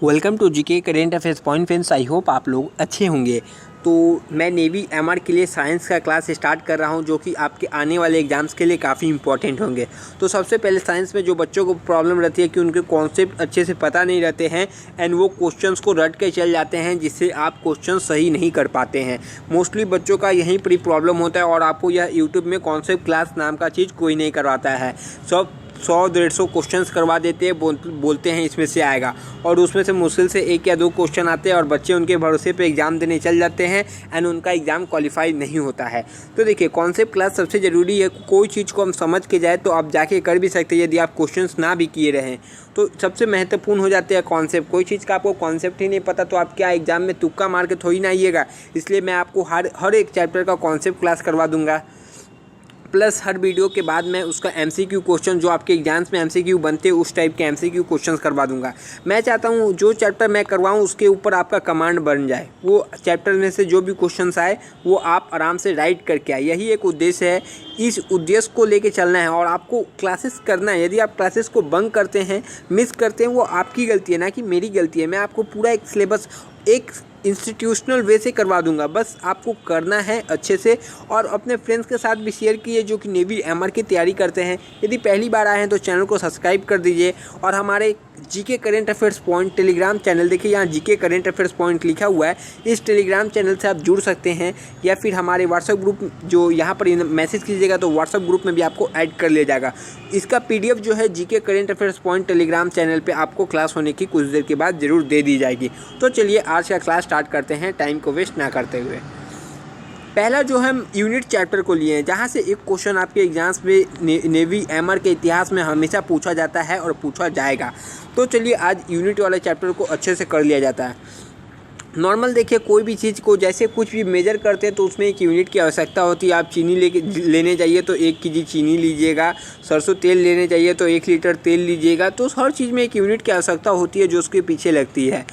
Welcome to GK current affairs point friends. I hope आप लोग अच्छे होंगे। तो मैं नेवी एमआर के लिए साइंस का क्लास स्टार्ट कर रहा हूं, जो कि आपके आने वाले एग्जाम्स के लिए काफ़ी इंपॉर्टेंट होंगे। तो सबसे पहले साइंस में जो बच्चों को प्रॉब्लम रहती है कि उनके कॉन्सेप्ट अच्छे से पता नहीं रहते हैं एंड वो क्वेश्चंस को रट के चल जाते हैं, जिससे आप क्वेश्चन सही नहीं कर पाते हैं। मोस्टली बच्चों का यहीं पर प्रॉब्लम होता है और आपको यह यूट्यूब में कॉन्सेप्ट क्लास नाम का चीज़ कोई नहीं करवाता है। सब 100-150 क्वेश्चंस करवा देते हैं, बोलते हैं इसमें से आएगा, और उसमें से मुश्किल से 1 या 2 क्वेश्चन आते हैं और बच्चे उनके भरोसे पे एग्ज़ाम देने चल जाते हैं एंड उनका एग्ज़ाम क्वालिफाई नहीं होता है। तो देखिए, कॉन्सेप्ट क्लास सबसे ज़रूरी है। कोई चीज़ को हम समझ के जाए तो आप जाके कर भी सकते हैं, यदि आप क्वेश्चंस ना भी किए रहें तो सबसे महत्वपूर्ण हो जाते हैं कॉन्सेप्ट। कोई चीज़ का आपको कॉन्सेप्ट ही नहीं पता तो आप क्या एग्ज़ाम में तुक्का मार के थोड़ी ना आइएगा। इसलिए मैं आपको हर एक चैप्टर का कॉन्सेप्ट क्लास करवा दूँगा, प्लस हर वीडियो के बाद मैं उसका एमसीक्यू क्वेश्चन, जो आपके एग्जाम्स में एमसीक्यू बनते हैं उस टाइप के एमसीक्यू क्वेश्चंस करवा दूंगा। मैं चाहता हूं जो चैप्टर मैं करवाऊं उसके ऊपर आपका कमांड बन जाए, वो चैप्टर में से जो भी क्वेश्चंस आए वो आप आराम से राइट करके आए। यही एक उद्देश्य है, इस उद्देश्य को लेके चलना है और आपको क्लासेस करना है। यदि आप क्लासेस को बंक करते हैं, मिस करते हैं, वो आपकी गलती है, ना कि मेरी गलती है। मैं आपको पूरा एक सिलेबस एक इंस्टीट्यूशनल वे से करवा दूंगा, बस आपको करना है अच्छे से। और अपने फ्रेंड्स के साथ भी शेयर कीजिए जो कि नेवी एमआर की तैयारी करते हैं। यदि पहली बार आए हैं तो चैनल को सब्सक्राइब कर दीजिए और हमारे GK current affairs point Telegram channel, देखिए यहाँ जीके करेंट अफेयर्स पॉइंट लिखा हुआ है, इस टेलीग्राम चैनल से आप जुड़ सकते हैं, या फिर हमारे व्हाट्सएप ग्रुप, जो यहाँ पर मैसेज कीजिएगा तो व्हाट्सएप ग्रुप में भी आपको ऐड कर लिया जाएगा। इसका पीडीएफ जो है GK current affairs point Telegram channel पे आपको क्लास होने की कुछ देर के बाद जरूर दे दी जाएगी। तो चलिए आज का क्लास स्टार्ट करते हैं, टाइम को वेस्ट ना करते हुए। पहला जो हम यूनिट चैप्टर को लिए हैं, जहाँ से एक क्वेश्चन आपके एग्जाम्स में नेवी एमआर के इतिहास में हमेशा पूछा जाता है और पूछा जाएगा। तो चलिए आज यूनिट वाले चैप्टर को अच्छे से कर लिया जाता है। नॉर्मल देखिए, कोई भी चीज़ को जैसे कुछ भी मेजर करते हैं तो उसमें एक यूनिट की आवश्यकता होती है। आप चीनी लेने जाइए तो 1 केजी चीनी लीजिएगा, सरसों तेल लेने जाइए तो 1 लीटर तेल लीजिएगा। तो हर चीज़ में एक यूनिट की आवश्यकता होती है जो उसके पीछे लगती है,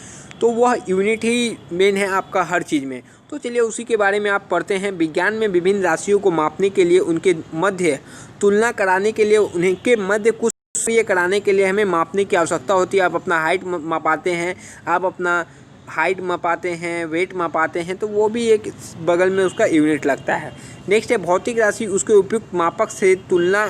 तो वह यूनिट ही मेन है आपका हर चीज़ में। तो चलिए उसी के बारे में आप पढ़ते हैं। विज्ञान में विभिन्न राशियों को मापने के लिए, उनके मध्य तुलना कराने के लिए, उनके मध्य कुछ ये कराने के लिए हमें मापने की आवश्यकता होती है। आप अपना हाइट मापाते हैं, आप अपना हाइट मापाते हैं, वेट मापाते हैं, तो वो भी एक बगल में उसका यूनिट लगता है। नेक्स्ट है भौतिक राशि, उसके उपयुक्त मापक से तुलना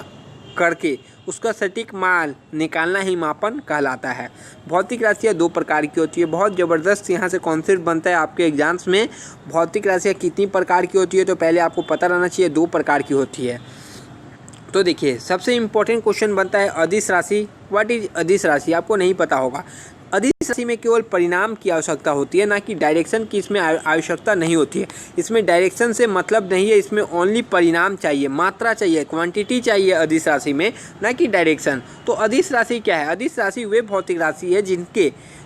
करके उसका सटीक मान निकालना ही मापन कहलाता है। भौतिक राशियाँ 2 प्रकार की होती है। बहुत ज़बरदस्त यहाँ से कॉन्सेप्ट बनता है आपके एग्जाम्स में। भौतिक राशियाँ कितनी प्रकार की होती है तो पहले आपको पता रहना चाहिए, 2 प्रकार की होती है। तो देखिए, सबसे इम्पोर्टेंट क्वेश्चन बनता है अदिश राशि। व्हाट इज अदिश राशि? आपको नहीं पता होगा। अदिश राशि में केवल परिणाम की आवश्यकता होती है, ना कि डायरेक्शन की इसमें आवश्यकता नहीं होती है। इसमें डायरेक्शन से मतलब नहीं है, इसमें ओनली परिणाम चाहिए, मात्रा चाहिए, क्वांटिटी चाहिए अदिश राशि में, ना कि डायरेक्शन। तो अदिश राशि क्या है? अदिश राशि वे भौतिक राशि है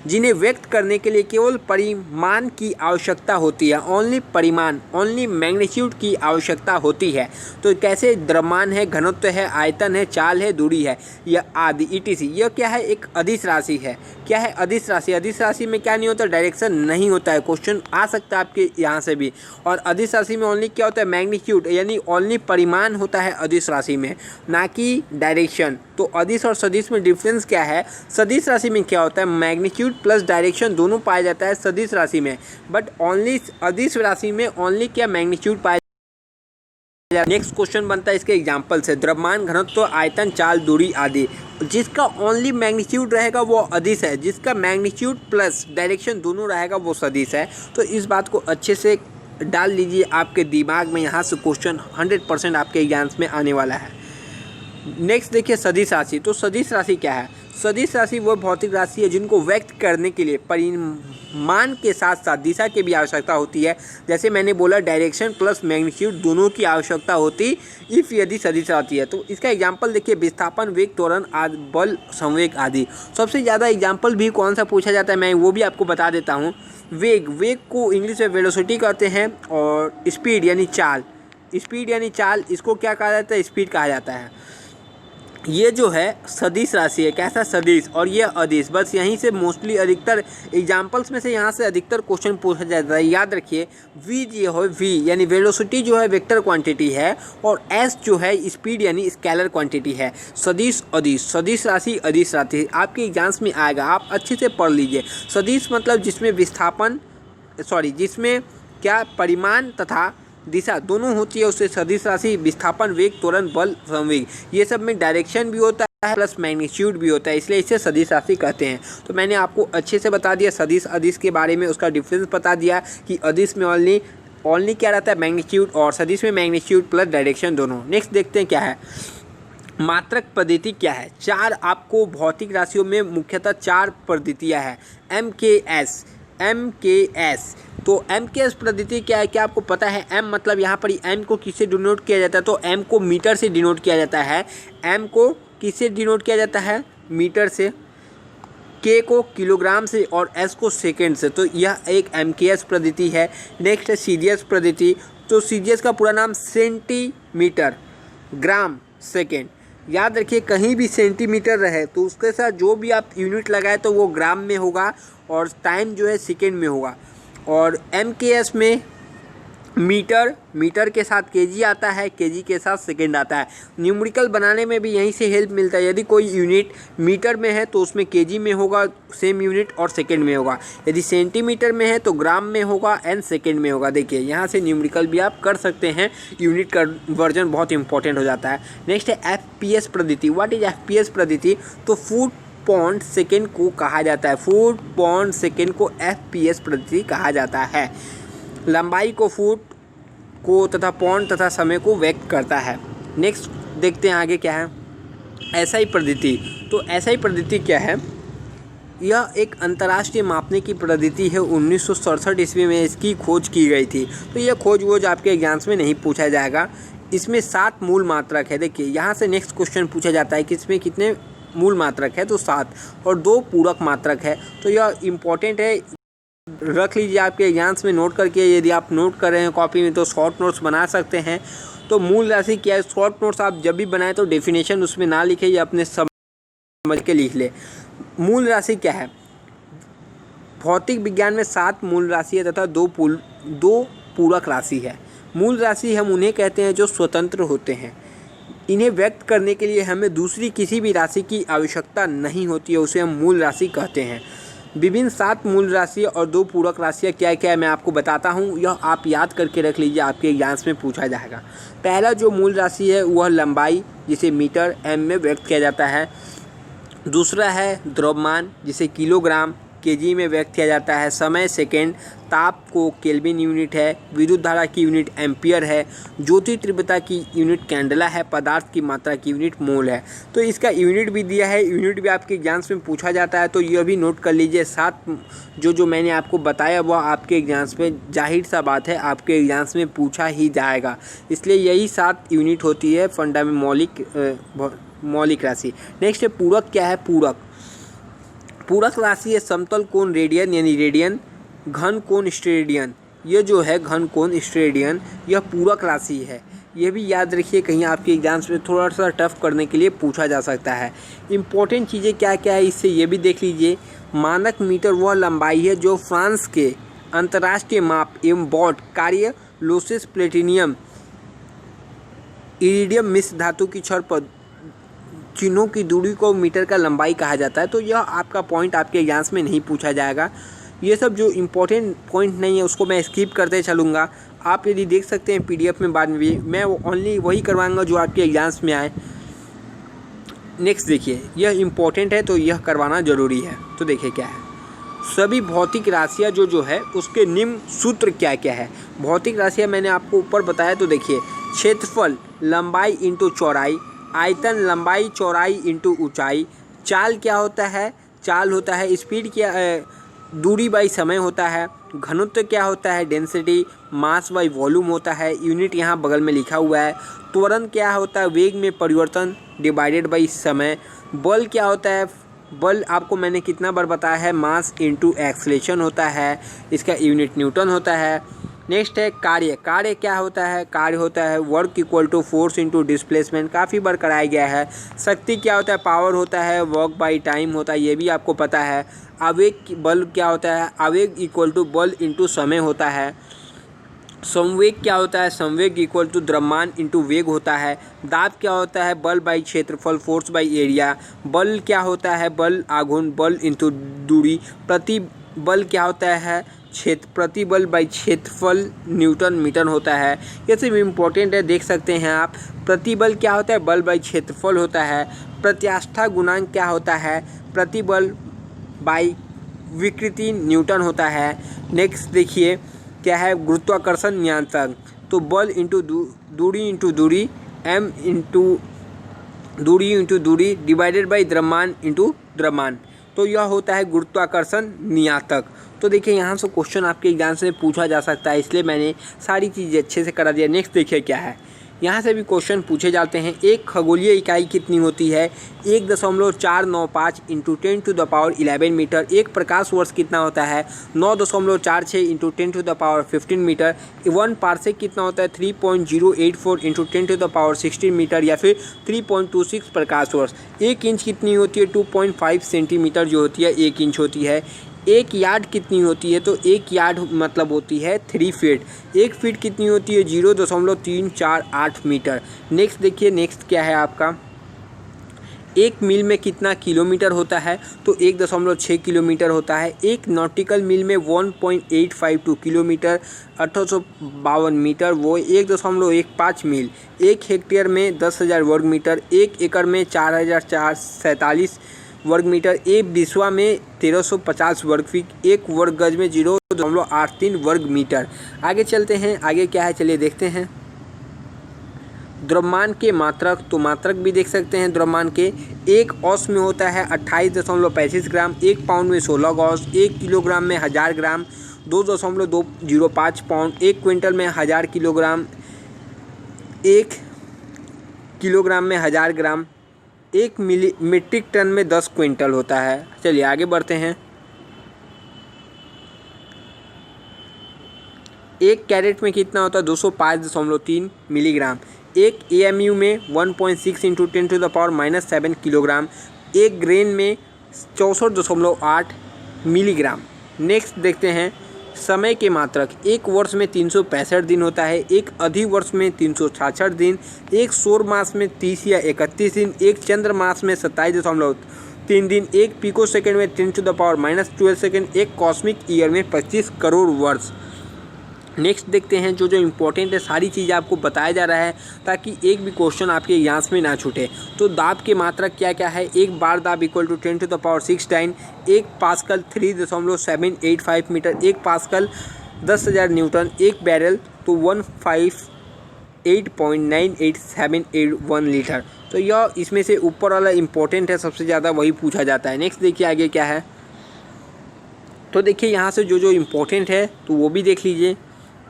जिन्हें व्यक्त करने के लिए केवल परिमाण की आवश्यकता होती है। ओनली परिमाण, ओनली मैग्नीट्यूड की आवश्यकता होती है। तो कैसे? द्रव्यमान है, घनत्व है, आयतन है, चाल है, दूरी है, यह आदि ETC। यह क्या है? एक अदिश राशि है। क्या है अदिश राशि? अदिश राशि में क्या नहीं होता? डायरेक्शन नहीं होता है। क्वेश्चन आ सकता है आपके यहाँ से भी। और अदिश राशि में ओनली क्या होता है? मैग्नीट्यूड, यानी ओनली परिमाण होता है अदिश राशि में, ना कि डायरेक्शन। तो अदिश और सदिश में डिफरेंस क्या है? सदिश राशि में क्या होता है? मैग्नीट्यूड प्लस डायरेक्शन दोनों पाया जाता है सदिश राशि में, बट ओनली अदिश राशि में ओनली क्या? मैग्नीट्यूड पाया जाता है। नेक्स्ट क्वेश्चन बनता है इसके एग्जांपल से, द्रव्यमान, घनत्व, आयतन, चाल, दूरी आदि। जिसका ओनली मैग्नीट्यूड रहेगा वो अदिश है, जिसका मैग्नीट्यूड प्लस डायरेक्शन दोनों रहेगा वो सदिश है। तो इस बात को अच्छे से डाल लीजिए आपके दिमाग में, यहाँ से क्वेश्चन 100% आपके एग्जाम्स में आने वाला है। नेक्स्ट देखिए सदिश राशि। तो सदिश राशि क्या है? सदिश राशि वह भौतिक राशि है जिनको व्यक्त करने के लिए परिमाण के साथ साथ दिशा की भी आवश्यकता होती है। जैसे मैंने बोला, डायरेक्शन प्लस मैग्नीट्यूड दोनों की आवश्यकता होती यदि सदिश राशि है। तो इसका एग्जांपल देखिए, विस्थापन, वेग, त्वरण आदि, बल, संवेग आदि। सबसे ज़्यादा एग्जांपल भी कौन सा पूछा जाता है मैं वो भी आपको बता देता हूँ। वेग को इंग्लिश में वेलोसिटी कहते हैं, और स्पीड यानी चाल, इसको क्या कहा जाता है? स्पीड कहा जाता है। ये जो है सदिश राशि है, कैसा सदिश, और ये अदिश। बस यहीं से मोस्टली अधिकतर एग्जाम्पल्स में से यहाँ से अधिकतर क्वेश्चन पूछा जाता है। याद रखिए वी जो है, वी यानी वेलोसिटी जो है वेक्टर क्वांटिटी है, और एस जो है स्पीड यानी स्केलर क्वांटिटी है। सदिश अदिश, सदिश राशि अदिश राशि आपके एग्जाम्स में आएगा, आप अच्छे से पढ़ लीजिए। सदिश मतलब जिसमें विस्थापन जिसमें क्या परिमाण तथा दिशा दोनों होती है, उससे सदिश राशि। विस्थापन, वेग, त्वरण, बल, संवेग, ये सब में डायरेक्शन भी होता है प्लस मैग्नीट्यूड भी होता है, इसलिए इसे सदिश राशि कहते हैं। तो मैंने आपको अच्छे से बता दिया सदिश अदिश के बारे में, उसका डिफरेंस बता दिया कि अदिश में ओनली क्या रहता है, मैग्नीट्यूड, और सदिश में मैग्नीट्यूड प्लस डायरेक्शन दोनों। नेक्स्ट देखते हैं क्या है मात्रक पद्धति क्या है। चार आपको भौतिक राशियों में मुख्यतः चार पद्धतियाँ हैं। MKS तो MKS पद्धति क्या है, क्या आपको पता है? M मतलब यहाँ पर M को किससे डिनोट किया जाता है, तो M को मीटर से डिनोट किया जाता है। M को किससे डिनोट किया जाता है, मीटर से, K को किलोग्राम से, और S को सेकेंड से। तो यह एक MKS पद्धति है। नेक्स्ट है CGS पद्धति। तो CGS का पूरा नाम सेंटीमीटर ग्राम सेकेंड। याद रखिए कहीं भी सेंटीमीटर रहे तो उसके साथ जो भी आप यूनिट लगाए तो वो ग्राम में होगा, और टाइम जो है सेकेंड में होगा। और MKS में मीटर के साथ केजी आता है, केजी के साथ सेकेंड आता है। न्यूमेरिकल बनाने में भी यहीं से हेल्प मिलता है। यदि कोई यूनिट मीटर में है तो उसमें केजी में होगा सेम यूनिट, और सेकेंड में होगा। यदि सेंटीमीटर में है तो ग्राम में होगा एंड सेकेंड में होगा। देखिए यहाँ से न्यूमेरिकल भी आप कर सकते हैं, यूनिट का वर्जन बहुत इंपॉर्टेंट हो जाता है। नेक्स्ट है FPS पद्धति। व्हाट इज FPS पद्धति? तो फुट पॉन्ड सेकेंड को कहा जाता है, फुट पॉन्ड सेकेंड को FPS पद्धति कहा जाता है। लंबाई को, फुट को तथा पौंड तथा समय को व्यक्त करता है। नेक्स्ट देखते हैं आगे क्या है SI पद्धति। तो SI पद्धति क्या है? यह एक अंतर्राष्ट्रीय मापने की पद्धति है। 1967 ईस्वी में इसकी खोज की गई थी। तो यह खोज आपके एग्जाम्स में नहीं पूछा जाएगा। इसमें 7 मूल मात्रक है। देखिए यहाँ से नेक्स्ट क्वेश्चन पूछा जाता है कि इसमें कितने मूल मात्रक है, तो 7, और 2 पूरक मात्रक है। तो यह इम्पोर्टेंट है, रख लीजिए आपके एग्जाम्स में नोट करके। यदि आप नोट कर रहे हैं कॉपी में तो शॉर्ट नोट्स बना सकते हैं। तो मूल राशि क्या है, शॉर्ट नोट्स आप जब भी बनाएं तो डेफिनेशन उसमें ना लिखें या अपने समझ के लिख ले। मूल राशि क्या है? भौतिक विज्ञान में 7 मूल राशि है तथा 2 पूरक राशि है। मूल राशि हम उन्हें कहते हैं जो स्वतंत्र होते हैं। इन्हें व्यक्त करने के लिए हमें दूसरी किसी भी राशि की आवश्यकता नहीं होती है, उसे हम मूल राशि कहते हैं। विभिन्न 7 मूल राशि और 2 पूरक राशियाँ क्या क्या है मैं आपको बताता हूँ। यह आप याद करके रख लीजिए, आपके एग्जाम्स में पूछा जाएगा। पहला जो मूल राशि है वह लंबाई, जिसे मीटर M में व्यक्त किया जाता है। दूसरा है द्रव्यमान, जिसे किलोग्राम केजी में व्यक्त किया जाता है। समय सेकेंड, ताप को केल्विन यूनिट है। विद्युत धारा की यूनिट एम्पियर है। ज्योति तीव्रता की यूनिट कैंडला है। पदार्थ की मात्रा की यूनिट मोल है। तो इसका यूनिट भी दिया है, यूनिट भी आपके एग्जाम्स में पूछा जाता है। तो यह भी नोट कर लीजिए। 7 जो मैंने आपको बताया वह आपके एग्जाम्स में जाहिर सा बात है आपके एग्जाम्स में पूछा ही जाएगा, इसलिए यही 7 यूनिट होती है फंडा में मौलिक राशि। नेक्स्ट है पूरक। क्या है पूरक राशि है समतल कोण रेडियन यानी रेडियन, घन कोण स्टेरेडियन। ये जो है घन कोण स्टेरेडियन यह पूरक राशि है। ये भी याद रखिए, कहीं आपके एग्जाम्स में थोड़ा सा टफ करने के लिए पूछा जा सकता है। इंपॉर्टेंट चीज़ें क्या क्या है इससे ये भी देख लीजिए। मानक मीटर वह लंबाई है जो फ्रांस के अंतर्राष्ट्रीय माप एवं बॉट कार्य लोसिस प्लेटिनियम इरिडियम मिश्र धातु की छड़ पर चिन्हों की दूरी को मीटर का लंबाई कहा जाता है। तो यह आपका पॉइंट आपके एग्जाम्स में नहीं पूछा जाएगा। ये सब जो इम्पोर्टेंट पॉइंट नहीं है उसको मैं स्किप करते चलूँगा। आप यदि देख सकते हैं PDF में बाद में भी, मैं ओनली वही करवाऊँगा जो आपके एग्जाम्स में आए। नेक्स्ट देखिए, यह इम्पोर्टेंट है तो यह करवाना ज़रूरी है। तो देखिए क्या है, सभी भौतिक राशियाँ जो है उसके निम्न सूत्र क्या क्या है। भौतिक राशियाँ मैंने आपको ऊपर बताया। तो देखिए, क्षेत्रफल लंबाई इंटू चौड़ाई, आयतन लंबाई चौड़ाई इंटू ऊंचाई, चाल क्या होता है, चाल होता है स्पीड क्या दूरी बाई समय होता है, घनत्व क्या होता है डेंसिटी, मास बाई वॉल्यूम होता है, यूनिट यहाँ बगल में लिखा हुआ है, त्वरण क्या होता है वेग में परिवर्तन डिवाइडेड बाई समय, बल क्या होता है, बल आपको मैंने कितना बार बताया है मास इंटू एक्सलेशन होता है, इसका यूनिट न्यूटन होता है। नेक्स्ट है कार्य। कार्य क्या होता है? कार्य होता है work equal to force into displacement, काफ़ी बार कराया गया है। शक्ति क्या होता है? पावर होता है। वर्क बाई टाइम होता है, ये भी आपको पता है। आवेग बल क्या होता है? आवेग इक्वल टू बल इंटू समय होता है। संवेग क्या होता है? संवेग इक्वल टू द्रव्यमान इंटू वेग होता है। दाब क्या होता है? बल बाई क्षेत्रफल, फोर्स बाई एरिया। बल क्या होता है? बल आघूर्ण, बल इंटू दूरी। प्रतिबल क्या होता है? प्रतिबल बाई क्षेत्रफल, न्यूटन मीटर होता है। ये सब इम्पोर्टेंट है, देख सकते हैं आप। प्रतिबल क्या होता है? बल बाई क्षेत्रफल होता है। प्रत्यास्था गुणांक क्या होता है? प्रतिबल बाई विकृति, न्यूटन होता है। नेक्स्ट देखिए क्या है? गुरुत्वाकर्षण नियंत्रण, तो बल इंटू दूरी इंटू दूरी, m इंटू दूरी डिवाइडेड बाई द्रव्यमान इंटू द्रव्यमान, तो यह होता है गुरुत्वाकर्षण नियंत्रक। तो देखिए यहाँ से क्वेश्चन आपके एग्जाम से पूछा जा सकता है, इसलिए मैंने सारी चीज़ें अच्छे से करा दिया। नेक्स्ट देखिए क्या है, यहाँ से भी क्वेश्चन पूछे जाते हैं। एक खगोलीय इकाई कितनी होती है? 1.495 इंटू 10⁻11 मीटर। एक प्रकाश वर्ष कितना होता है? 9.46 इंटू 10⁻15 मीटर। 1 पार्सेक कितना होता है? 3.084 इंटू 10⁻16 मीटर, या फिर 3.26 प्रकाश वर्ष। 1 इंच कितनी होती है? 2.5 सेंटीमीटर जो होती है 1 इंच होती है। 1 यार्ड कितनी होती है? तो 1 यार्ड मतलब होती है 3 फीट। 1 फीट कितनी होती है? 0.348 मीटर। नेक्स्ट देखिए, नेक्स्ट क्या है आपका? 1 मील में कितना किलोमीटर होता है? तो 1.6 किलोमीटर होता है। 1 नॉटिकल मील में 1.852 किलोमीटर, 1852 मीटर, वो 1.15 मील। 1 हेक्टेयर में 10,000 वर्ग मीटर। 1 एकड़ में 4,447 वर्ग मीटर। 1 बिस्वा में 1350 वर्ग फीट। 1 वर्ग गज में 0.83 वर्ग मीटर। आगे चलते हैं, आगे क्या है चलिए देखते हैं। द्रव्यमान के मात्रक, तो मात्रक भी देख सकते हैं द्रव्यमान के। 1 औंस में होता है 28.35 ग्राम। 1 पाउंड में 16 औंस। 1 किलोग्राम में 1000 ग्राम, 2.205 पाउंड। 1 क्विंटल में 1000 किलोग्राम। 1 किलोग्राम में 1000 ग्राम। 1 मीट्रिक टन में 10 क्विंटल होता है। चलिए आगे बढ़ते हैं। 1 कैरेट में कितना होता है? 205.3 मिलीग्राम। 1 AMU में 1.6 इंटू 10⁻⁻7 किलोग्राम। 1 ग्रेन में 64.8 मिलीग्राम। नेक्स्ट देखते हैं समय के मात्रक। 1 वर्ष में 365 दिन होता है। 1 अधिवर्ष में 366 दिन। 1 सौर मास में 30 या 31 दिन। 1 चंद्र मास में 27.3 दिन। 1 पिको सेकेंड में 10⁻⁻12 सेकेंड। 1 कॉस्मिक ईयर में 25 करोड़ वर्ष। नेक्स्ट देखते हैं, जो इम्पोर्टेंट है सारी चीज़ें आपको बताया जा रहा है ताकि एक भी क्वेश्चन आपके एग्जाम्स में ना छूटे। तो दाब के मात्रक क्या क्या है? 1 बार दाब equal to 10⁻6 dyne. 1 pascal 3.785 metre. 1 pascal 10,000 newton. 1 barrel तो 158.98781 लीटर। तो यह इसमें से ऊपर वाला इम्पोर्टेंट है, सबसे ज़्यादा वही पूछा जाता है। नेक्स्ट देखिए आगे क्या है। तो देखिए यहाँ से जो इम्पोर्टेंट है तो वो भी देख लीजिए।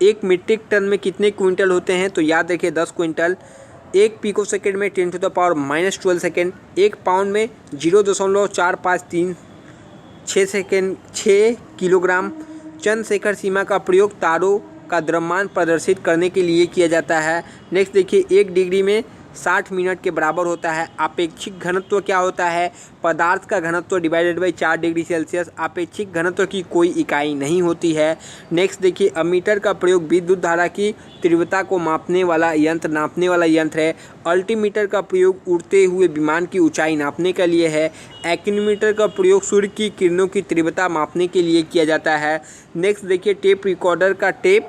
1 मीट्रिक टन में कितने क्विंटल होते हैं? तो याद रखिए 10 क्विंटल। 1 पिको सेकेंड में 10⁻⁻12 सेकेंड। 1 पाउंड में 0.4536 सेकेंड 6 किलोग्राम। चंद्रशेखर सीमा का प्रयोग तारों का द्रव्यमान प्रदर्शित करने के लिए किया जाता है। नेक्स्ट देखिए 1 डिग्री में 60 मिनट के बराबर होता है। आपेक्षिक घनत्व क्या होता है? पदार्थ का घनत्व डिवाइडेड बाई 4 डिग्री सेल्सियस। आपेक्षिक घनत्व की कोई इकाई नहीं होती है। नेक्स्ट देखिए अमीटर का प्रयोग विद्युत धारा की तीव्रता को नापने वाला यंत्र है। अल्टीमीटर का प्रयोग उड़ते हुए विमान की ऊंचाई नापने के लिए है। एक्यूमीटर का प्रयोग सूर्य की किरणों की तीव्रता मापने के लिए किया जाता है। नेक्स्ट देखिए टेप रिकॉर्डर का टेप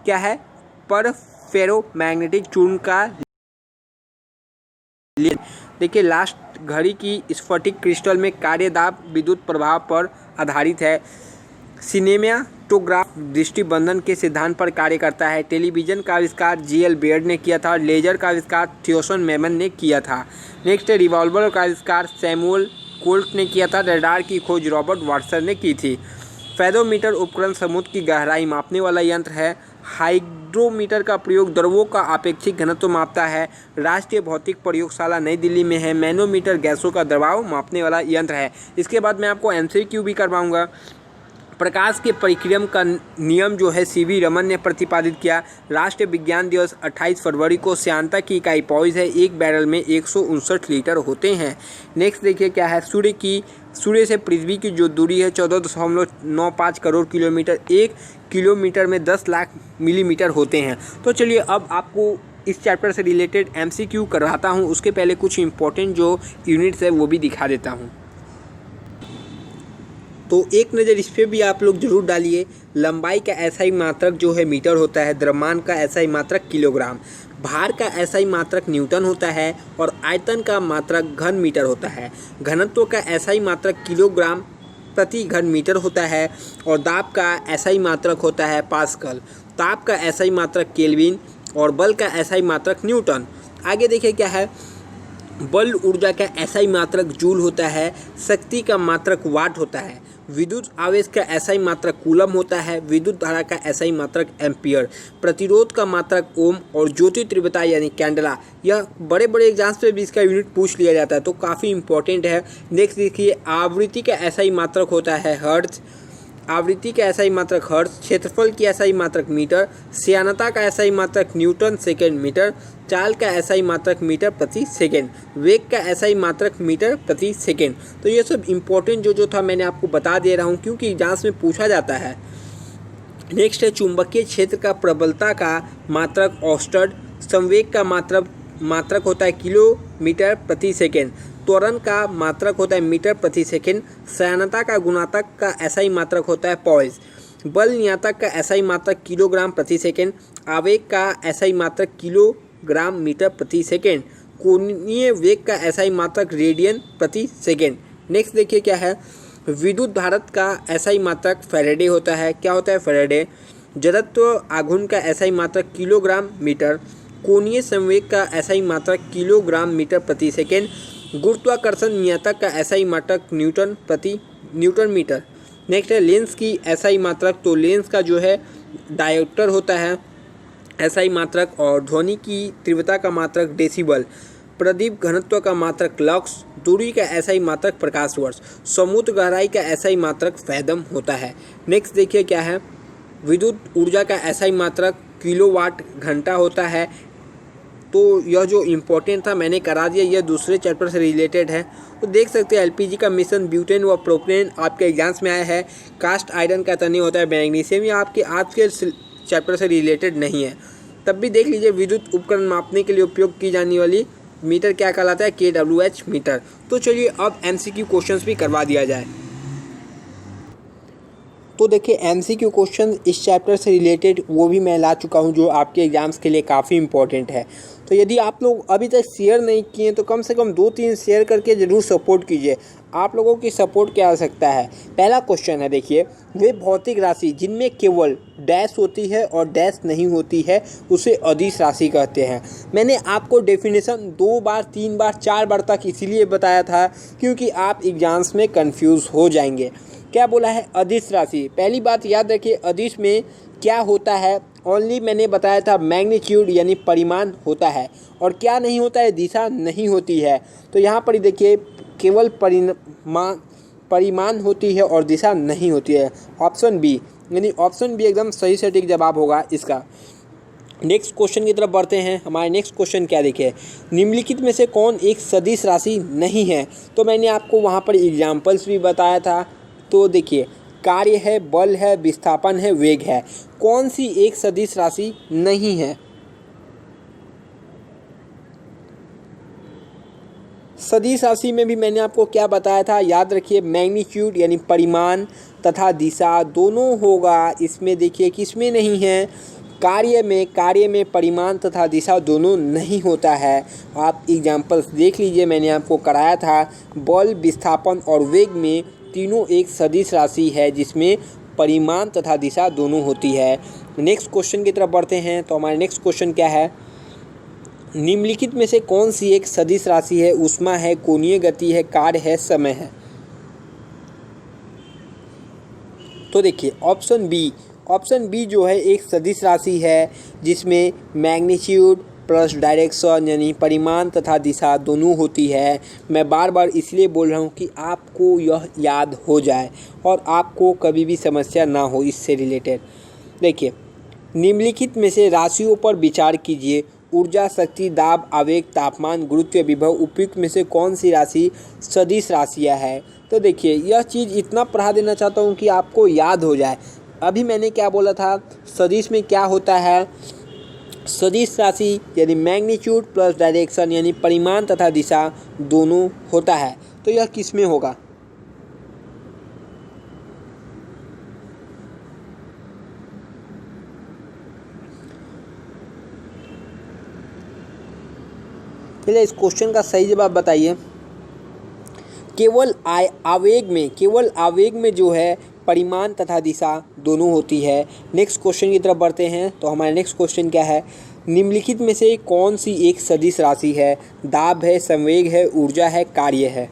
क्या है? पर फेरोमैग्नेटिक चूर्ण का। देखिए लास्ट घड़ी की स्फटिक क्रिस्टल में कार्यदाब विद्युत प्रभाव पर आधारित है। सिनेमैटोग्राफ दृष्टिबंधन के सिद्धांत पर कार्य करता है। टेलीविज़न का आविष्कार G.L. बेयर्ड ने किया था। लेजर का आविष्कार थियोसन मेमन ने किया था। नेक्स्ट रिवॉल्वर का आविष्कार सैमुअल कोल्ट ने किया था। रडार की खोज रॉबर्ट वाटसन ने की थी। फेरोमीटर उपकरण समुद्र की गहराई मापने वाला यंत्र है। हाइग्रोमीटर का प्रयोग द्रवों का आपेक्षिक घनत्व मापता है। राष्ट्रीय भौतिक प्रयोगशाला नई दिल्ली में है। मैनोमीटर गैसों का दबाव मापने वाला यंत्र है। इसके बाद मैं आपको MCQ भी करवाऊंगा। प्रकाश के परिक्रम का नियम जो है सीवी रमन ने प्रतिपादित किया। राष्ट्रीय विज्ञान दिवस 28 फरवरी को। श्यानता की इकाई पॉइज है। एक बैरल में 159 लीटर होते हैं। नेक्स्ट देखिए क्या है, सूर्य से पृथ्वी की जो दूरी है 14.95 करोड़ किलोमीटर। 1 किलोमीटर में 10 लाख मिलीमीटर होते हैं। तो चलिए अब आपको इस चैप्टर से रिलेटेड MCQ करवाता हूँ। उसके पहले कुछ इंपॉर्टेंट जो यूनिट्स है वो भी दिखा देता हूँ। तो एक नज़र इस पर भी आप लोग जरूर डालिए। लंबाई का SI मात्रक जो है मीटर होता है। द्रव्यमान का SI मात्रक किलोग्राम। भार का SI मात्रक न्यूटन होता है। और आयतन का मात्रक घन मीटर होता है। घनत्व का SI मात्रक किलोग्राम प्रति घन मीटर होता है। और दाब का SI मात्रक होता है पास्कल। ताप का SI मात्रक केल्विन। और बल का SI मात्रक न्यूटन। आगे देखिए क्या है, बल ऊर्जा का SI मात्रक जूल होता है। शक्ति का मात्रक वाट होता है। विद्युत आवेश का SI मात्रक कूलम होता है। विद्युत धारा का SI मात्रक एम्पियर। प्रतिरोध का मात्रक ओम। और ज्योति तीव्रता यानी कैंडला। यह बड़े बड़े एग्जाम्स पे भी इसका यूनिट पूछ लिया जाता है, तो काफ़ी इंपॉर्टेंट है। नेक्स्ट देखिए, आवृत्ति का SI मात्रक होता है हर्ट्ज। आवृत्ति का SI मात्रक हर्ट्ज। क्षेत्रफल की SI मात्रक मीटर। श्यानता का SI मात्रक न्यूटन सेकेंड मीटर। चाल का SI मात्रक मीटर प्रति सेकेंड। वेग का SI मात्रक मीटर प्रति सेकेंड। तो ये सब इंपॉर्टेंट जो था मैंने आपको बता दे रहा हूँ, क्योंकि एग्जाम्स में पूछा जाता है। नेक्स्ट है चुंबकीय क्षेत्र का प्रबलता का मात्रक ऑस्टर्ड। संवेग का मात्रक होता है किलोमीटर प्रति सेकेंड। त्वरण का मात्रक होता है मीटर प्रति सेकेंड। श्यानता का गुणात्मक का SI मात्रक होता है पॉइज। बल नियतांक का SI मात्रक किलोग्राम प्रति सेकेंड। आवेग का SI मात्रक किलोग्राम मीटर प्रति सेकेंड। कोणीय वेग का SI मात्रक रेडियन प्रति सेकेंड। नेक्स्ट देखिए क्या है, विद्युत धारक का SI मात्रक फैराडे होता है। क्या होता है फैराडे। जड़त्व आघूर्ण का SI मात्रक किलोग्राम मीटर। कोणीय संवेग का SI मात्रक किलोग्राम मीटर प्रति सेकेंड। गुरुत्वाकर्षण नियतांक का SI मात्रक न्यूटन मीटर। नेक्स्ट है लेंस की SI मात्रक। तो लेंस का जो है डायोप्टर होता है SI मात्रक। और ध्वनि की तीव्रता का मात्रक डेसिबल। प्रदीप घनत्व का मात्रक लक्स। दूरी का SI मात्रक प्रकाश वर्ष। समुद्र गहराई का SI मात्रक फैदम होता है। नेक्स्ट देखिए क्या है, विद्युत ऊर्जा का SI मात्रक किलोवाट घंटा होता है। तो यह जो इम्पोर्टेंट था मैंने करा दिया, यह दूसरे चैप्टर से रिलेटेड है। तो देख सकते हैं LPG का मिश्रण ब्यूटेन व प्रोपेन आपके एग्जाम्स में आया है। कास्ट आयरन का तनी होता है मैग्नीशियम। ये आपके आज के चैप्टर से रिलेटेड नहीं है, तब भी देख लीजिए। विद्युत उपकरण मापने के लिए उपयोग की जाने वाली मीटर क्या कहलाता है, kWh मीटर। तो चलिए अब MCQ क्वेश्चंस भी करवा दिया जाए। तो देखिए MCQ क्वेश्चन इस चैप्टर से रिलेटेड वो भी मैं ला चुका हूँ, जो आपके एग्जाम्स के लिए काफ़ी इंपॉर्टेंट है। तो यदि आप लोग अभी तक शेयर नहीं किए तो कम से कम 2-3 शेयर करके ज़रूर सपोर्ट कीजिए। आप लोगों की सपोर्ट की आवश्यकता है। पहला क्वेश्चन है, देखिए, वे भौतिक राशि जिनमें केवल डैश होती है और डैश नहीं होती है उसे अदिश राशि कहते हैं। मैंने आपको डेफिनेशन 2 बार 3 बार 4 बार तक इसीलिए बताया था क्योंकि आप एग्जाम्स में कंफ्यूज हो जाएंगे। क्या बोला है, अदिश राशि। पहली बात याद रखिए, अदिश में क्या होता है, ओनली मैंने बताया था मैग्नीट्यूड यानी परिमाण होता है। और क्या नहीं होता है, दिशा नहीं होती है। तो यहाँ पर देखिए केवल परिमाण होती है और दिशा नहीं होती है। ऑप्शन बी, यानी ऑप्शन बी एकदम सही सटीक जवाब होगा इसका। नेक्स्ट क्वेश्चन की तरफ बढ़ते हैं। हमारे नेक्स्ट क्वेश्चन क्या देखिए, निम्नलिखित में से कौन एक सदिश राशि नहीं है। तो मैंने आपको वहाँ पर एग्जाम्पल्स भी बताया था। तो देखिए, कार्य है, बल है, विस्थापन है, वेग है। कौन सी एक सदिश राशि नहीं है। सदिश राशि में भी मैंने आपको क्या बताया था, याद रखिए, मैग्नीट्यूड यानी परिमाण तथा दिशा दोनों होगा। इसमें देखिए किसमें नहीं है, कार्य में परिमाण तथा दिशा दोनों नहीं होता है। आप एग्जाम्पल्स देख लीजिए, मैंने आपको कराया था। बल, विस्थापन और वेग में तीनों एक सदिश राशि है जिसमें परिमाण तथा दिशा दोनों होती है। नेक्स्ट क्वेश्चन की तरफ बढ़ते हैं। तो हमारा नेक्स्ट क्वेश्चन क्या है, निम्नलिखित में से कौन सी एक सदिश राशि है। ऊष्मा है, कोणीय गति है, कार्य है, समय है। तो देखिए ऑप्शन बी जो है एक सदिश राशि है जिसमें मैग्नीट्यूड, प्लस डायरेक्शन यानी परिमाण तथा दिशा दोनों होती है। मैं बार बार इसलिए बोल रहा हूँ कि आपको यह याद हो जाए और आपको कभी भी समस्या ना हो इससे रिलेटेड। देखिए, निम्नलिखित में से राशियों पर विचार कीजिए। ऊर्जा, शक्ति, दाब, आवेग, तापमान, गुरुत्व, विभव, उपयुक्त में से कौन सी राशि सदिश राशियाँ है। तो देखिए, यह चीज़ इतना पढ़ा देना चाहता हूँ कि आपको याद हो जाए। अभी मैंने क्या बोला था, सदिश में क्या होता है, सदिश राशि यानी मैग्नीट्यूड प्लस डायरेक्शन यानी परिमाण तथा दिशा दोनों होता है। तो यह किस में होगा, पहले इस क्वेश्चन का सही जवाब बताइए। केवल आवेग में जो है परिमाण तथा दिशा दोनों होती है। नेक्स्ट क्वेश्चन की तरफ बढ़ते हैं। तो हमारा नेक्स्ट क्वेश्चन क्या है, निम्नलिखित में से कौन सी एक सदिश राशि है। दाब है, संवेग है, ऊर्जा है, कार्य है।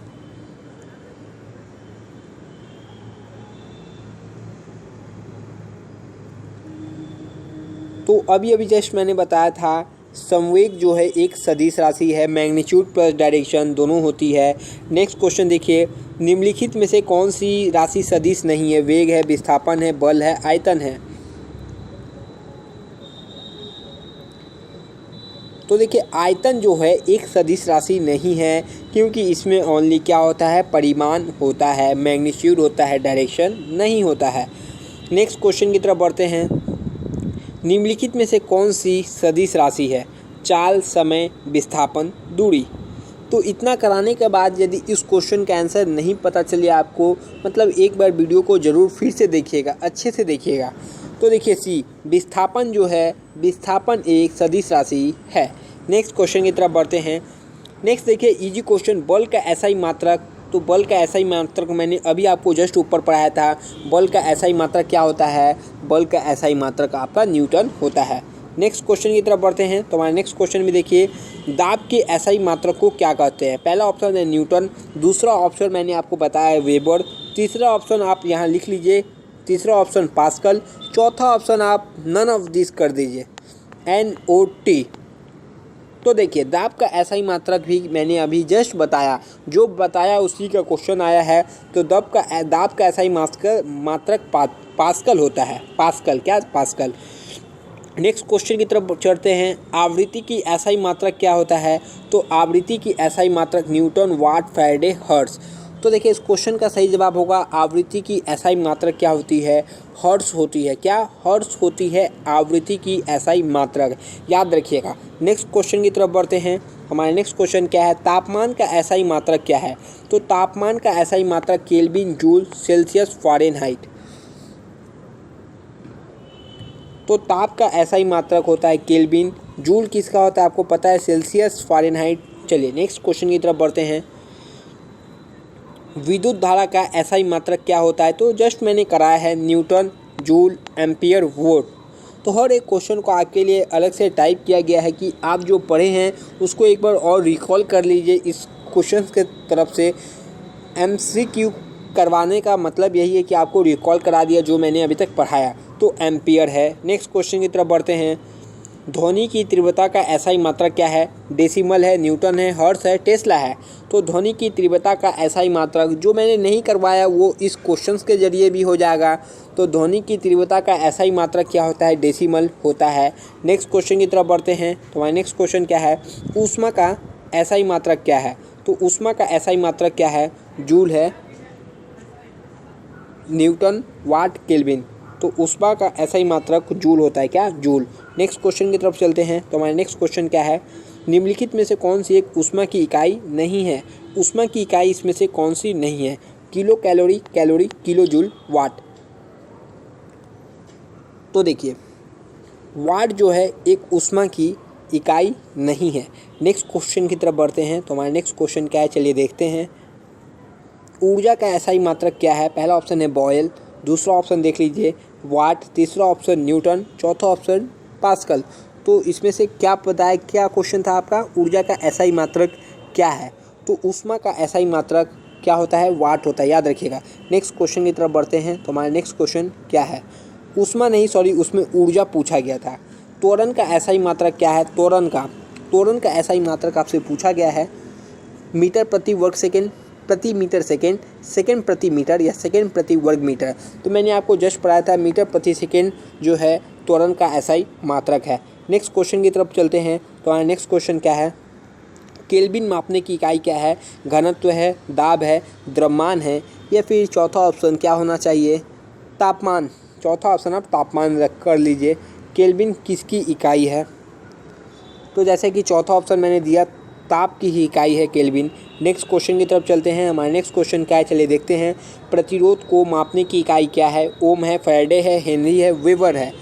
तो अभी जस्ट मैंने बताया था, संवेग जो है एक सदिश राशि है, मैग्नीट्यूड प्लस डायरेक्शन दोनों होती है। नेक्स्ट क्वेश्चन देखिए, निम्नलिखित में से कौन सी राशि सदिश नहीं है। वेग है, विस्थापन है, बल है, आयतन है। तो देखिए, आयतन जो है एक सदिश राशि नहीं है, क्योंकि इसमें ओनली क्या होता है, परिमाण होता है, मैग्नीट्यूड होता है, डायरेक्शन नहीं होता है। नेक्स्ट क्वेश्चन की तरफ बढ़ते हैं। निम्नलिखित में से कौन सी सदिश राशि है। चाल, समय, विस्थापन, दूरी। तो इतना कराने के बाद यदि इस क्वेश्चन का आंसर नहीं पता चले आपको, मतलब एक बार वीडियो को ज़रूर फिर से देखिएगा, अच्छे से देखिएगा। तो देखिए, सी विस्थापन जो है, विस्थापन एक सदिश राशि है। नेक्स्ट क्वेश्चन की तरफ बढ़ते हैं। नेक्स्ट देखिए, इजी क्वेश्चन, बल का एसआई मात्रक। तो बल का एसआई मात्रक मैंने अभी आपको जस्ट ऊपर पढ़ाया था। बल का एसआई मात्रक क्या होता है, बल का एसआई मात्रक आपका न्यूटन होता है। नेक्स्ट क्वेश्चन की तरफ बढ़ते हैं। तो हमारे नेक्स्ट क्वेश्चन में देखिए, दाब के एसआई मात्रक को क्या कहते हैं। पहला ऑप्शन है न्यूटन, दूसरा ऑप्शन मैंने आपको बताया है वेबर, तीसरा ऑप्शन आप यहाँ लिख लीजिए, तीसरा ऑप्शन पास्कल, चौथा ऑप्शन आप नन ऑफ दिस कर दीजिए, NOT। तो देखिए, दाब का एसआई मात्रक भी मैंने अभी जस्ट बताया, जो बताया उसी का क्वेश्चन आया है। तो दाब का एसआई मात्रक पास्कल होता है। पास्कल। नेक्स्ट क्वेश्चन की तरफ चढ़ते हैं। आवृत्ति की एसआई मात्रक क्या होता है। तो आवृत्ति की एसआई मात्रक न्यूटन, वाट, फैराडे, हर्ट्ज। तो देखिए, इस क्वेश्चन का सही जवाब होगा, आवृत्ति की एसआई मात्रक क्या होती है, हर्ट्ज होती है। क्या, हर्ट्ज होती है आवृत्ति की एसआई मात्रक, याद रखिएगा। नेक्स्ट क्वेश्चन की तरफ बढ़ते हैं। हमारा नेक्स्ट क्वेश्चन क्या है, तापमान का एसआई मात्रक क्या है। तो तापमान का एसआई मात्रक केल्विन, जूल, सेल्सियस, फ़ारेनहाइट। तो ताप का एसआई मात्रक होता है केल्विन, जूल किसका होता है आपको पता है, सेल्सियस, फ़ारेनहाइट। चलिए नेक्स्ट क्वेश्चन की तरफ बढ़ते हैं। विद्युत धारा का एसआई मात्रक क्या होता है। तो जस्ट मैंने कराया है, न्यूटन, जूल, एम्पियर, वोल्ट। तो हर एक क्वेश्चन को आपके लिए अलग से टाइप किया गया है कि आप जो पढ़े हैं उसको एक बार और रिकॉल कर लीजिए। इस क्वेश्चन के तरफ से MCQ करवाने का मतलब यही है कि आपको रिकॉल करा दिया जो मैंने अभी तक पढ़ाया। तो एम्पियर है। नेक्स्ट क्वेश्चन की तरफ बढ़ते हैं। ध्वनि की तीव्रता का एसआई मात्रक क्या है। डेसिमल है, न्यूटन है, हर्ट्ज है, टेस्ला है। तो ध्वनि की तीव्रता का एसआई मात्रक जो मैंने नहीं करवाया वो इस क्वेश्चंस के जरिए भी हो जाएगा। तो ध्वनि की तीव्रता का एसआई मात्रक क्या होता है, डेसिमल होता है। नेक्स्ट क्वेश्चन की तरफ बढ़ते हैं। तो हमारा नेक्स्ट क्वेश्चन क्या है, ऊष्मा का एसआई मात्रक क्या है। तो ऊष्मा का एसआई मात्रक क्या है, जूल है, न्यूटन, वाट, केल्विन। तो ऊष्मा का एसआई मात्रक जूल होता है। क्या, जूल। नेक्स्ट क्वेश्चन की तरफ चलते हैं। तो हमारा नेक्स्ट क्वेश्चन क्या है, निम्नलिखित में से कौन सी एक ऊष्मा की इकाई नहीं है। ऊष्मा की इकाई इसमें से कौन सी नहीं है। किलो कैलोरी, किलो जूल, वाट। तो देखिए, वाट जो है एक ऊष्मा की इकाई नहीं है। नेक्स्ट क्वेश्चन की तरफ बढ़ते हैं। तो हमारा नेक्स्ट क्वेश्चन क्या है, चलिए देखते हैं। ऊर्जा का एसआई मात्रक क्या है। पहला ऑप्शन है बॉयल, दूसरा ऑप्शन देख लीजिए वाट, तीसरा ऑप्शन न्यूटन, चौथा ऑप्शन पास्कल। तो इसमें से क्या पता है, क्या क्वेश्चन था आपका, ऊर्जा का एसआई मात्रक क्या है। तो ऊष्मा का एसआई मात्रक क्या होता है, वाट होता है, याद रखिएगा। नेक्स्ट क्वेश्चन की तरफ बढ़ते हैं। तो हमारा नेक्स्ट क्वेश्चन क्या है, ऊष्मा नहीं, सॉरी, उसमें ऊर्जा पूछा गया था। त्वरण का एसआई मात्रक क्या है। त्वरण का त्वरण का SI मात्रक आपसे पूछा गया है मीटर प्रति वर्ग सेकेंड, प्रति मीटर सेकेंड, सेकेंड प्रति मीटर या सेकेंड प्रति वर्ग मीटर। तो मैंने आपको जस्ट पढ़ाया था मीटर प्रति सेकेंड जो है त्वरण का SI मात्रक है। नेक्स्ट क्वेश्चन की तरफ चलते हैं। तो हमारा नेक्स्ट क्वेश्चन क्या है, केल्विन मापने की इकाई क्या है, घनत्व है, दाब है, द्रव्यमान है, या फिर चौथा ऑप्शन क्या होना चाहिए, तापमान। चौथा ऑप्शन आप तापमान रख कर लीजिए। केल्विन किसकी इकाई है, तो जैसे कि चौथा ऑप्शन मैंने दिया, ताप की ही इकाई है केल्विन। नेक्स्ट क्वेश्चन की तरफ चलते हैं। हमारा नेक्स्ट क्वेश्चन क्या है, चलिए देखते हैं। प्रतिरोध को मापने की इकाई क्या है, ओम है, फैराडे है, हेनरी है, वेबर है।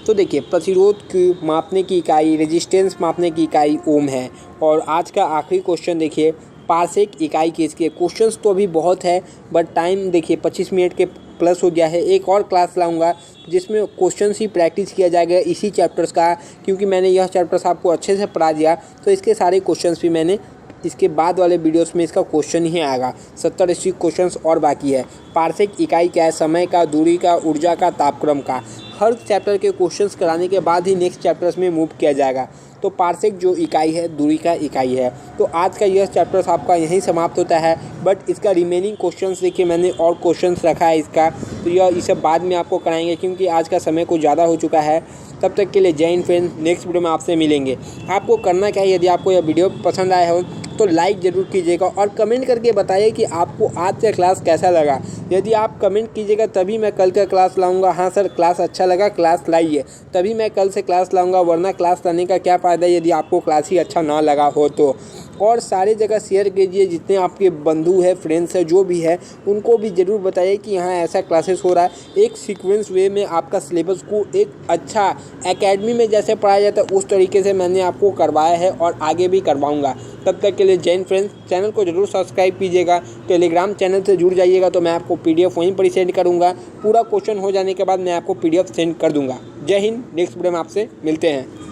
तो देखिए प्रतिरोध की मापने की इकाई, रेजिस्टेंस मापने की इकाई ओम है। और आज का आखिरी क्वेश्चन देखिए, पारसेक इकाई किसकी है। क्वेश्चंस तो अभी बहुत है बट टाइम देखिए 25 मिनट के प्लस हो गया है। एक और क्लास लाऊंगा जिसमें क्वेश्चंस ही प्रैक्टिस किया जाएगा इसी चैप्टर्स का, क्योंकि मैंने यह चैप्टर्स आपको अच्छे से पढ़ा दिया तो इसके सारे क्वेश्चंस भी मैंने इसके बाद वाले वीडियोस में इसका क्वेश्चन ही आएगा। 70-80 क्वेश्चंस और बाकी है। पारसेक इकाई क्या है, समय का, दूरी का, ऊर्जा का, तापक्रम का। हर चैप्टर के क्वेश्चंस कराने के बाद ही नेक्स्ट चैप्टर्स में मूव किया जाएगा। तो पारसेक जो इकाई है दूरी का इकाई है। तो आज का यह चैप्टर्स आपका यहीं समाप्त होता है, बट इसका रिमेनिंग क्वेश्चंस देखिए मैंने और क्वेश्चंस रखा है इसका, तो यह इसे बाद में आपको कराएंगे क्योंकि आज का समय कुछ ज़्यादा हो चुका है। तब तक के लिए जय हिंद फ्रेंड्स, नेक्स्ट वीडियो में आपसे मिलेंगे। आपको करना क्या है, यदि आपको यह वीडियो पसंद आया हो तो लाइक ज़रूर कीजिएगा और कमेंट करके बताइए कि आपको आज का क्लास कैसा लगा। यदि आप कमेंट कीजिएगा तभी मैं कल का क्लास लाऊंगा। हाँ सर क्लास अच्छा लगा, क्लास लाइए, तभी मैं कल से क्लास लाऊंगा, वरना क्लास लाने का क्या फ़ायदा यदि आपको क्लास ही अच्छा ना लगा हो तो। और सारी जगह शेयर कीजिए, जितने आपके बंधु है, फ्रेंड्स है, जो भी है उनको भी ज़रूर बताइए कि यहाँ ऐसा क्लासेस हो रहा है। एक सीक्वेंस वे में आपका सिलेबस को एक अच्छा एकेडमी में जैसे पढ़ाया जाता है उस तरीके से मैंने आपको करवाया है और आगे भी करवाऊँगा। तब तक के लिए जय हिंद फ्रेंड्स, चैनल को ज़रूर सब्सक्राइब कीजिएगा। टेलीग्राम चैनल से जुड़ जाइएगा तो मैं आपको PDF वहीं पर ही सेंड करूँगा। पूरा क्वेश्चन हो जाने के बाद मैं आपको PDF सेंड कर दूँगा। जय हिंद, नेक्स्ट वीडियो में आपसे मिलते हैं।